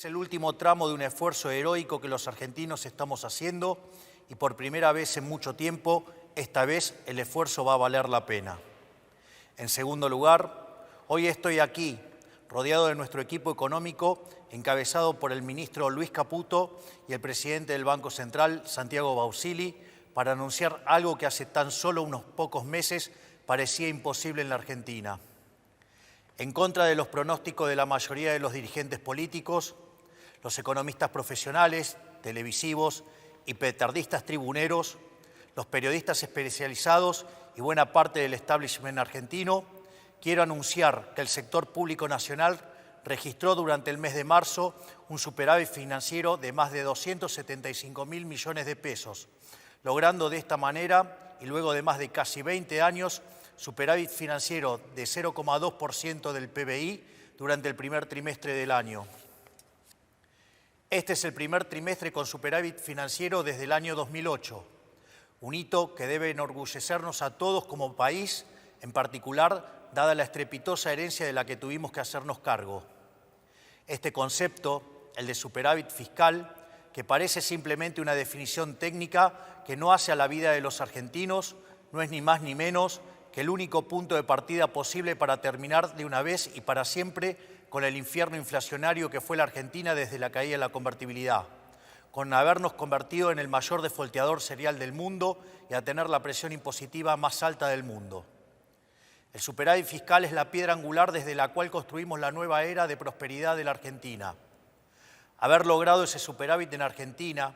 Es el último tramo de un esfuerzo heroico que los argentinos estamos haciendo y por primera vez en mucho tiempo, esta vez el esfuerzo va a valer la pena. En segundo lugar, hoy estoy aquí, rodeado de nuestro equipo económico, encabezado por el ministro Luis Caputo y el presidente del Banco Central, Santiago Bausili, para anunciar algo que hace tan solo unos pocos meses parecía imposible en la Argentina. En contra de los pronósticos de la mayoría de los dirigentes políticos, los economistas profesionales, televisivos y petardistas tribuneros, los periodistas especializados y buena parte del establishment argentino, quiero anunciar que el sector público nacional registró durante el mes de marzo un superávit financiero de más de 275.000 millones de pesos, logrando de esta manera, y luego de más de casi 20 años, superávit financiero de 0,2% del PBI durante el primer trimestre del año. Este es el primer trimestre con superávit financiero desde el año 2008, un hito que debe enorgullecernos a todos como país, en particular, dada la estrepitosa herencia de la que tuvimos que hacernos cargo. Este concepto, el de superávit fiscal, que parece simplemente una definición técnica que no hace a la vida de los argentinos, no es ni más ni menos que el único punto de partida posible para terminar de una vez y para siempre con el infierno inflacionario que fue la Argentina desde la caída de la convertibilidad, con habernos convertido en el mayor defolteador serial del mundo y a tener la presión impositiva más alta del mundo. El superávit fiscal es la piedra angular desde la cual construimos la nueva era de prosperidad de la Argentina. Haber logrado ese superávit en Argentina,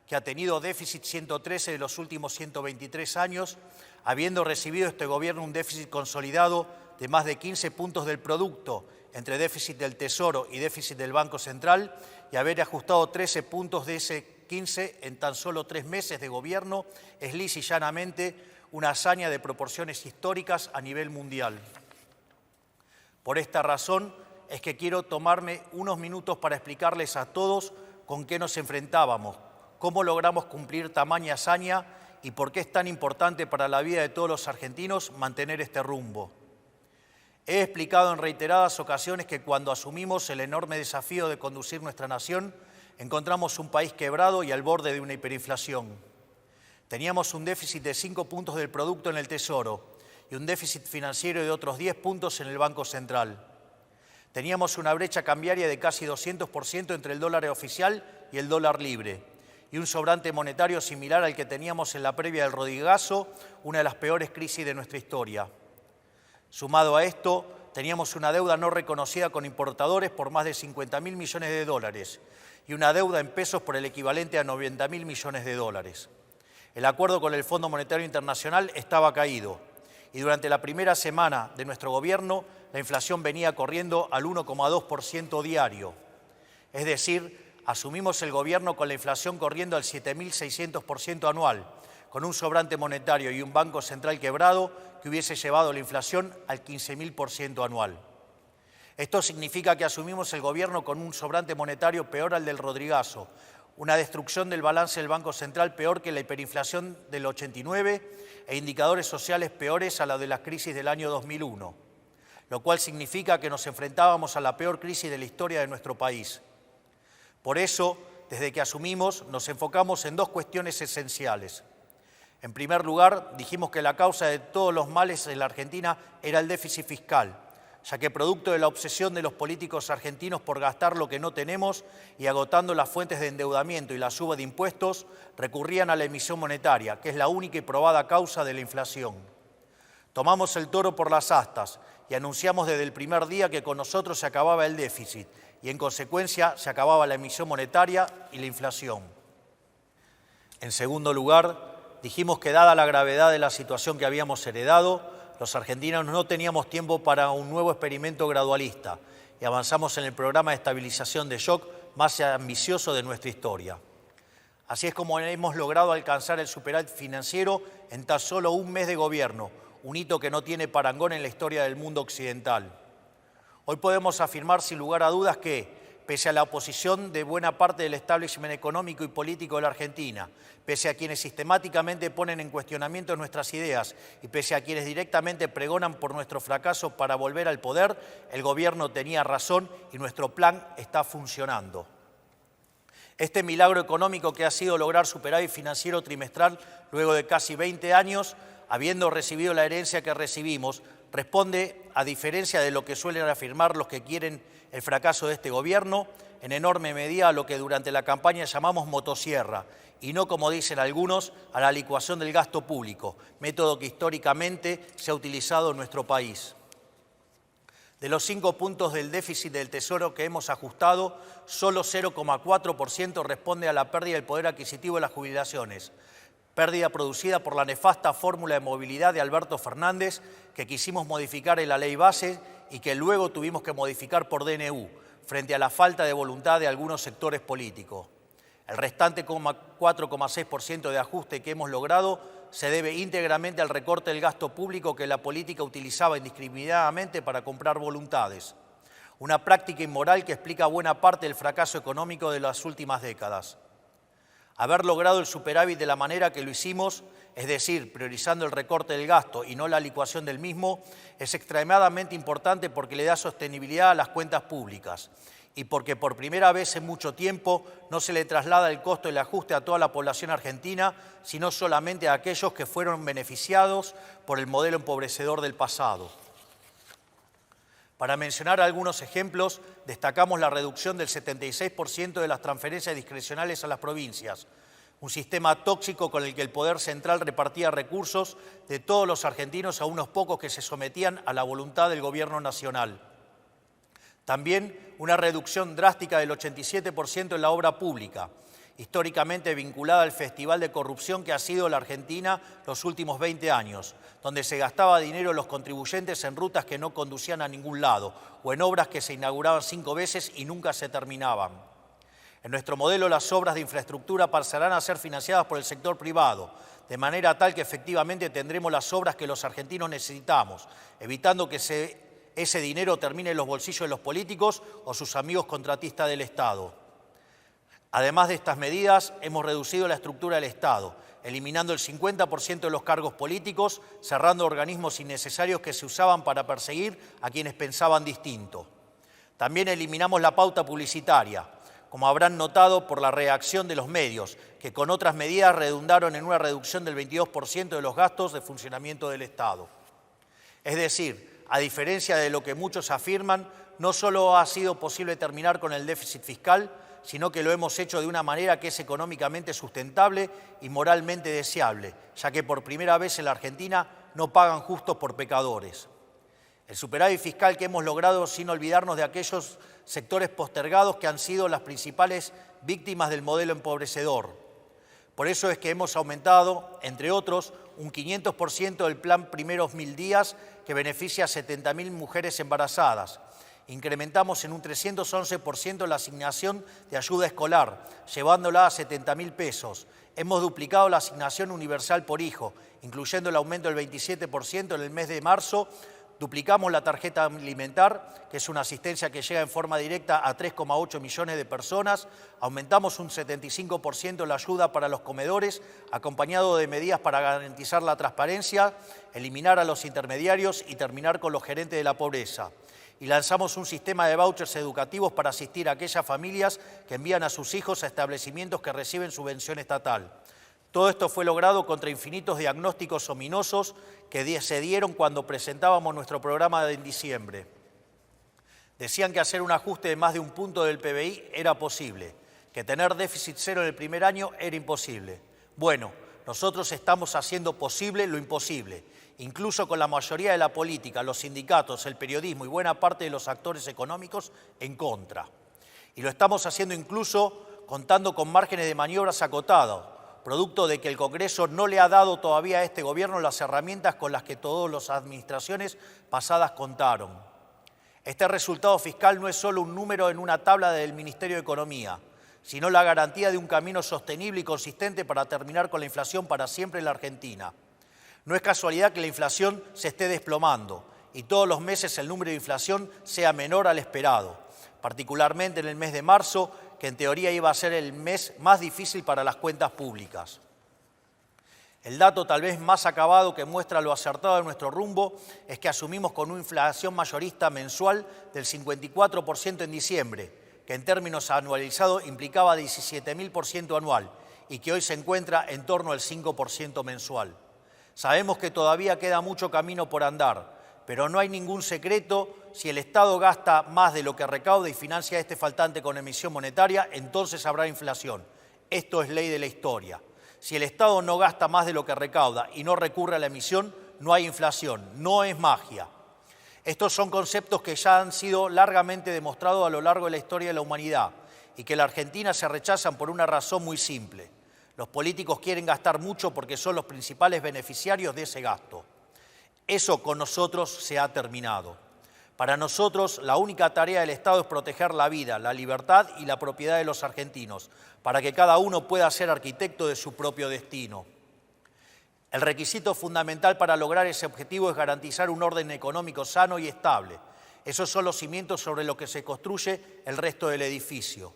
que ha tenido déficit 113 de los últimos 123 años, habiendo recibido este gobierno un déficit consolidado de más de 15 puntos del producto entre déficit del Tesoro y déficit del Banco Central, y haber ajustado 13 puntos de ese 15 en tan solo 3 meses de gobierno, es lisa y llanamente una hazaña de proporciones históricas a nivel mundial. Por esta razón es que quiero tomarme unos minutos para explicarles a todos con qué nos enfrentábamos, cómo logramos cumplir tamaña hazaña y por qué es tan importante para la vida de todos los argentinos mantener este rumbo. He explicado en reiteradas ocasiones que cuando asumimos el enorme desafío de conducir nuestra nación, encontramos un país quebrado y al borde de una hiperinflación. Teníamos un déficit de 5 puntos del producto en el Tesoro y un déficit financiero de otros 10 puntos en el Banco Central. Teníamos una brecha cambiaria de casi 200% entre el dólar oficial y el dólar libre, y un sobrante monetario similar al que teníamos en la previa del Rodrigazo, una de las peores crisis de nuestra historia. Sumado a esto, teníamos una deuda no reconocida con importadores por más de 50.000 millones de dólares y una deuda en pesos por el equivalente a 90.000 millones de dólares. El acuerdo con el Fondo Monetario Internacional estaba caído y durante la primera semana de nuestro gobierno la inflación venía corriendo al 1,2% diario. Es decir, asumimos el gobierno con la inflación corriendo al 7.600% anual, con un sobrante monetario y un Banco Central quebrado que hubiese llevado la inflación al 15.000% anual. Esto significa que asumimos el gobierno con un sobrante monetario peor al del Rodrigazo, una destrucción del balance del Banco Central peor que la hiperinflación del 89 e indicadores sociales peores a la de la crisis del año 2001, lo cual significa que nos enfrentábamos a la peor crisis de la historia de nuestro país. Por eso, desde que asumimos, nos enfocamos en dos cuestiones esenciales. En primer lugar, dijimos que la causa de todos los males en la Argentina era el déficit fiscal, ya que producto de la obsesión de los políticos argentinos por gastar lo que no tenemos y agotando las fuentes de endeudamiento y la suba de impuestos, recurrían a la emisión monetaria, que es la única y probada causa de la inflación. Tomamos el toro por las astas y anunciamos desde el primer día que con nosotros se acababa el déficit y en consecuencia se acababa la emisión monetaria y la inflación. En segundo lugar, dijimos que dada la gravedad de la situación que habíamos heredado, los argentinos no teníamos tiempo para un nuevo experimento gradualista y avanzamos en el programa de estabilización de shock más ambicioso de nuestra historia. Así es como hemos logrado alcanzar el superávit financiero en tan solo un mes de gobierno, un hito que no tiene parangón en la historia del mundo occidental. Hoy podemos afirmar sin lugar a dudas que, pese a la oposición de buena parte del establishment económico y político de la Argentina, pese a quienes sistemáticamente ponen en cuestionamiento nuestras ideas y pese a quienes directamente pregonan por nuestro fracaso para volver al poder, el gobierno tenía razón y nuestro plan está funcionando. Este milagro económico que ha sido lograr superávit financiero trimestral luego de casi 20 años, habiendo recibido la herencia que recibimos, responde, a diferencia de lo que suelen afirmar los que quieren el fracaso de este gobierno, en enorme medida a lo que durante la campaña llamamos motosierra, y no, como dicen algunos, a la licuación del gasto público, método que históricamente se ha utilizado en nuestro país. De los 5 puntos del déficit del Tesoro que hemos ajustado, solo 0,4% responde a la pérdida del poder adquisitivo de las jubilaciones, pérdida producida por la nefasta fórmula de movilidad de Alberto Fernández que quisimos modificar en la ley base y que luego tuvimos que modificar por DNU, frente a la falta de voluntad de algunos sectores políticos. El restante 4,6% de ajuste que hemos logrado se debe íntegramente al recorte del gasto público que la política utilizaba indiscriminadamente para comprar voluntades. Una práctica inmoral que explica buena parte del fracaso económico de las últimas décadas. Haber logrado el superávit de la manera que lo hicimos, es decir, priorizando el recorte del gasto y no la licuación del mismo, es extremadamente importante porque le da sostenibilidad a las cuentas públicas y porque por primera vez en mucho tiempo no se le traslada el costo del ajuste a toda la población argentina, sino solamente a aquellos que fueron beneficiados por el modelo empobrecedor del pasado. Para mencionar algunos ejemplos, destacamos la reducción del 76% de las transferencias discrecionales a las provincias, un sistema tóxico con el que el Poder Central repartía recursos de todos los argentinos a unos pocos que se sometían a la voluntad del Gobierno Nacional. También una reducción drástica del 87% en la obra pública, históricamente vinculada al festival de corrupción que ha sido la Argentina los últimos 20 años, donde se gastaba dinero los contribuyentes en rutas que no conducían a ningún lado o en obras que se inauguraban 5 veces y nunca se terminaban. En nuestro modelo, las obras de infraestructura pasarán a ser financiadas por el sector privado, de manera tal que efectivamente tendremos las obras que los argentinos necesitamos, evitando que ese dinero termine en los bolsillos de los políticos o sus amigos contratistas del Estado. Además de estas medidas, hemos reducido la estructura del Estado, eliminando el 50% de los cargos políticos, cerrando organismos innecesarios que se usaban para perseguir a quienes pensaban distinto. También eliminamos la pauta publicitaria, como habrán notado por la reacción de los medios, que con otras medidas redundaron en una reducción del 22% de los gastos de funcionamiento del Estado. Es decir, a diferencia de lo que muchos afirman, no solo ha sido posible terminar con el déficit fiscal, sino que lo hemos hecho de una manera que es económicamente sustentable y moralmente deseable, ya que por primera vez en la Argentina no pagan justos por pecadores. El superávit fiscal que hemos logrado sin olvidarnos de aquellos sectores postergados que han sido las principales víctimas del modelo empobrecedor. Por eso es que hemos aumentado, entre otros, un 500% del plan Primeros 1000 días que beneficia a 70.000 mujeres embarazadas. Incrementamos en un 311% la asignación de ayuda escolar, llevándola a 70.000 pesos. Hemos duplicado la asignación universal por hijo, incluyendo el aumento del 27% en el mes de marzo. Duplicamos la tarjeta alimentar, que es una asistencia que llega en forma directa a 3,8 millones de personas. Aumentamos un 75% la ayuda para los comedores, acompañado de medidas para garantizar la transparencia, eliminar a los intermediarios y terminar con los gerentes de la pobreza. Y lanzamos un sistema de vouchers educativos para asistir a aquellas familias que envían a sus hijos a establecimientos que reciben subvención estatal. Todo esto fue logrado contra infinitos diagnósticos ominosos que se dieron cuando presentábamos nuestro programa en diciembre. Decían que hacer un ajuste de más de 1 punto del PBI era posible, que tener déficit cero en el primer año era imposible. Bueno, nosotros estamos haciendo posible lo imposible, incluso con la mayoría de la política, los sindicatos, el periodismo y buena parte de los actores económicos en contra. Y lo estamos haciendo incluso contando con márgenes de maniobras acotados, producto de que el Congreso no le ha dado todavía a este gobierno las herramientas con las que todas las administraciones pasadas contaron. Este resultado fiscal no es solo un número en una tabla del Ministerio de Economía, sino la garantía de un camino sostenible y consistente para terminar con la inflación para siempre en la Argentina. No es casualidad que la inflación se esté desplomando y todos los meses el número de inflación sea menor al esperado. particularmente en el mes de marzo, que en teoría iba a ser el mes más difícil para las cuentas públicas. El dato tal vez más acabado que muestra lo acertado de nuestro rumbo es que asumimos con una inflación mayorista mensual del 54% en diciembre, que en términos anualizados implicaba 17.000% anual y que hoy se encuentra en torno al 5% mensual. Sabemos que todavía queda mucho camino por andar, pero no hay ningún secreto: si el Estado gasta más de lo que recauda y financia este faltante con emisión monetaria, entonces habrá inflación. Esto es ley de la historia. Si el Estado no gasta más de lo que recauda y no recurre a la emisión, no hay inflación, no es magia. Estos son conceptos que ya han sido largamente demostrados a lo largo de la historia de la humanidad y que en la Argentina se rechazan por una razón muy simple. Los políticos quieren gastar mucho porque son los principales beneficiarios de ese gasto. Eso con nosotros se ha terminado. Para nosotros, la única tarea del Estado es proteger la vida, la libertad y la propiedad de los argentinos, para que cada uno pueda ser arquitecto de su propio destino. El requisito fundamental para lograr ese objetivo es garantizar un orden económico sano y estable. Esos son los cimientos sobre los que se construye el resto del edificio.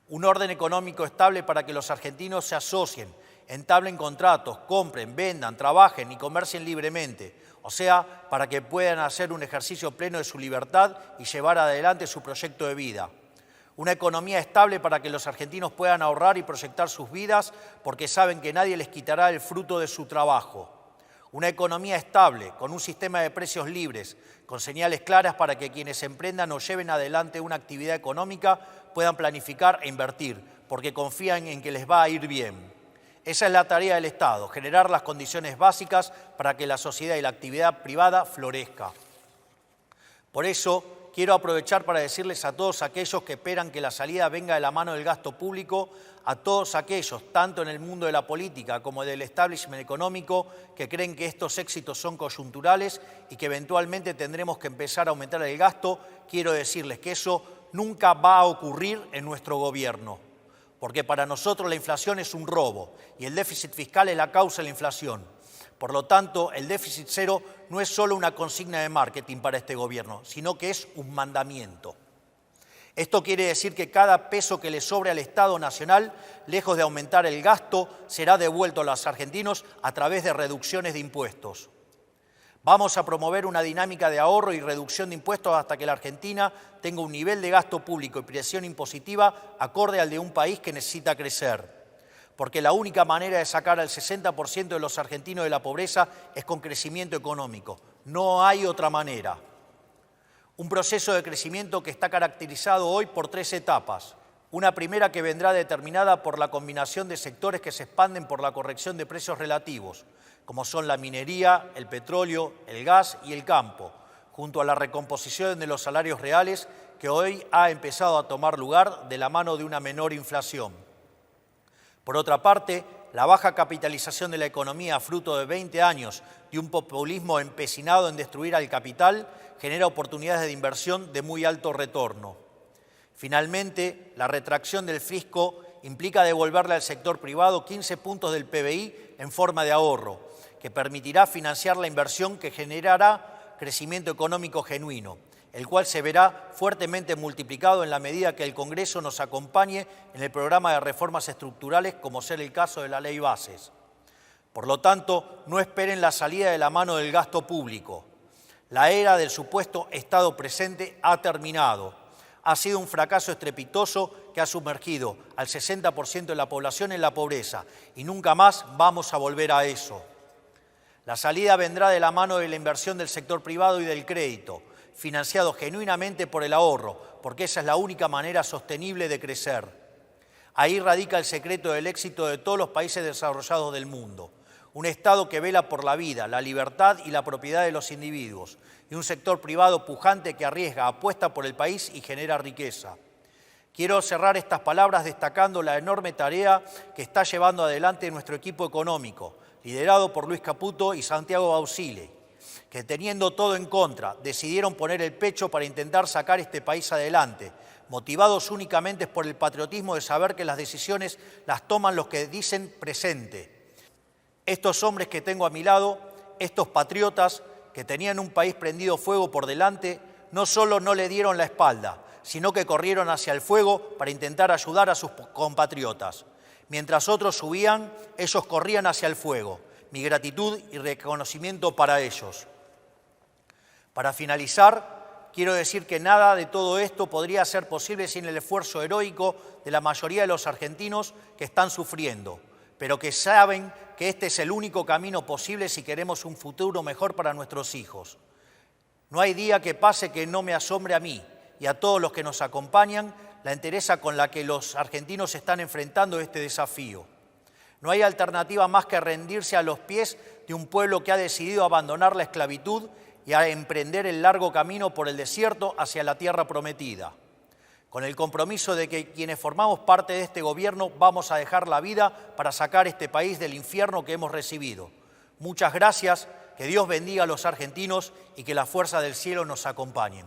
Un orden económico estable para que los argentinos se asocien, entablen contratos, compren, vendan, trabajen y comercien libremente. O sea, para que puedan hacer un ejercicio pleno de su libertad y llevar adelante su proyecto de vida. Una economía estable para que los argentinos puedan ahorrar y proyectar sus vidas porque saben que nadie les quitará el fruto de su trabajo. Una economía estable, con un sistema de precios libres, con señales claras para que quienes emprendan o lleven adelante una actividad económica puedan planificar e invertir, porque confían en que les va a ir bien. Esa es la tarea del Estado: generar las condiciones básicas para que la sociedad y la actividad privada florezca. Por eso, quiero aprovechar para decirles a todos aquellos que esperan que la salida venga de la mano del gasto público, a todos aquellos, tanto en el mundo de la política como del establishment económico, que creen que estos éxitos son coyunturales y que eventualmente tendremos que empezar a aumentar el gasto, quiero decirles que eso nunca va a ocurrir en nuestro gobierno. Porque para nosotros la inflación es un robo y el déficit fiscal es la causa de la inflación. Por lo tanto, el déficit cero no es solo una consigna de marketing para este gobierno, sino que es un mandamiento. Esto quiere decir que cada peso que le sobre al Estado Nacional, lejos de aumentar el gasto, será devuelto a los argentinos a través de reducciones de impuestos. Vamos a promover una dinámica de ahorro y reducción de impuestos hasta que la Argentina tenga un nivel de gasto público y presión impositiva acorde al de un país que necesita crecer. Porque la única manera de sacar al 60% de los argentinos de la pobreza es con crecimiento económico. No hay otra manera. Un proceso de crecimiento que está caracterizado hoy por 3 etapas. Una primera que vendrá determinada por la combinación de sectores que se expanden por la corrección de precios relativos, como son la minería, el petróleo, el gas y el campo, junto a la recomposición de los salarios reales que hoy ha empezado a tomar lugar de la mano de una menor inflación. Por otra parte, la baja capitalización de la economía, fruto de 20 años de un populismo empecinado en destruir al capital, genera oportunidades de inversión de muy alto retorno. Finalmente, la retracción del fisco implica devolverle al sector privado 15 puntos del PBI en forma de ahorro, que permitirá financiar la inversión que generará crecimiento económico genuino, el cual se verá fuertemente multiplicado en la medida que el Congreso nos acompañe en el programa de reformas estructurales, como ser el caso de la Ley Bases. Por lo tanto, no esperen la salida de la mano del gasto público. La era del supuesto Estado presente ha terminado. Ha sido un fracaso estrepitoso que ha sumergido al 60% de la población en la pobreza y nunca más vamos a volver a eso. La salida vendrá de la mano de la inversión del sector privado y del crédito, financiado genuinamente por el ahorro, porque esa es la única manera sostenible de crecer. Ahí radica el secreto del éxito de todos los países desarrollados del mundo. Un Estado que vela por la vida, la libertad y la propiedad de los individuos, y un sector privado pujante que arriesga, apuesta por el país y genera riqueza. Quiero cerrar estas palabras destacando la enorme tarea que está llevando adelante nuestro equipo económico, liderado por Luis Caputo y Santiago Bausile, que teniendo todo en contra, decidieron poner el pecho para intentar sacar este país adelante, motivados únicamente por el patriotismo de saber que las decisiones las toman los que dicen presente. Estos hombres que tengo a mi lado, estos patriotas que tenían un país prendido fuego por delante, no solo no le dieron la espalda, sino que corrieron hacia el fuego para intentar ayudar a sus compatriotas. Mientras otros huían, ellos corrían hacia el fuego. Mi gratitud y reconocimiento para ellos. Para finalizar, quiero decir que nada de todo esto podría ser posible sin el esfuerzo heroico de la mayoría de los argentinos que están sufriendo, pero que saben que este es el único camino posible si queremos un futuro mejor para nuestros hijos. No hay día que pase que no me asombre a mí y a todos los que nos acompañan la entereza con la que los argentinos están enfrentando este desafío. No hay alternativa más que rendirse a los pies de un pueblo que ha decidido abandonar la esclavitud y a emprender el largo camino por el desierto hacia la tierra prometida. Con el compromiso de que quienes formamos parte de este gobierno vamos a dejar la vida para sacar este país del infierno que hemos recibido. Muchas gracias, que Dios bendiga a los argentinos y que la fuerza del cielo nos acompañe.